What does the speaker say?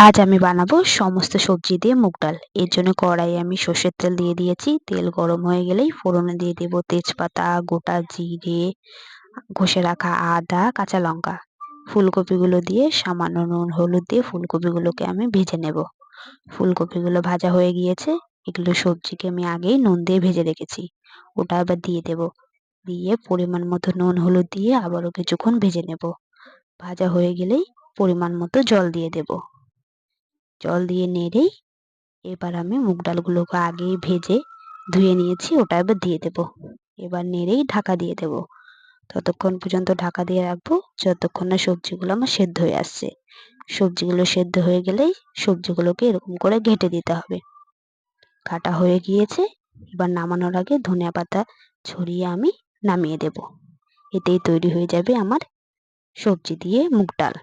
আজ আমি বানাবো সমস্ত সবজি দিয়ে মুগ ডাল। এর জন্য কড়াইয়ে আমি সর্ষের তেল দিয়ে দিয়েছি। তেল গরম হয়ে গেলেই ফোড়নে দিয়ে দেব তেজপাতা, গোটা জিরে, ঘষে রাখা আদা, কাঁচা লঙ্কা। ফুলকপিগুলো দিয়ে সামান্য নুন হলুদ দিয়ে ফুলকপিগুলোকে আমি ভেজে নেব। ফুলকপিগুলো ভাজা হয়ে গিয়েছে। এগুলো সবজিকে আমি আগেই নুন দিয়ে ভেজে রেখেছি। ওটা আবার দিয়ে দেব। দিয়ে পরিমাণ মতো নুন হলুদ দিয়ে আবারও কিছুক্ষণ ভেজে নেব। ভাজা হয়ে গেলেই পরিমাণ মতো জল দিয়ে দেব। জল দিয়ে নেড়েই এবার আমি মুগ ডালগুলোকে আগেই ভেজে ধুয়ে নিয়েছি, ওটা এবার দিয়ে দেব। এবার নেড়েই ঢাকা দিয়ে দেব। ততক্ষণ পর্যন্ত ঢাকা দিয়ে রাখবো যতক্ষণ না সবজিগুলো আমার সেদ্ধ হয়ে আসছে। সবজিগুলো সেদ্ধ হয়ে গেলেই সবজিগুলোকে এরকম করে ঘেঁটে দিতে হবে। ঘাটা হয়ে গিয়েছে। এবার নামানোর আগে ধনিয়া পাতা ছড়িয়ে আমি নামিয়ে দেব। এতেই তৈরি হয়ে যাবে আমার সবজি দিয়ে মুগ ডাল।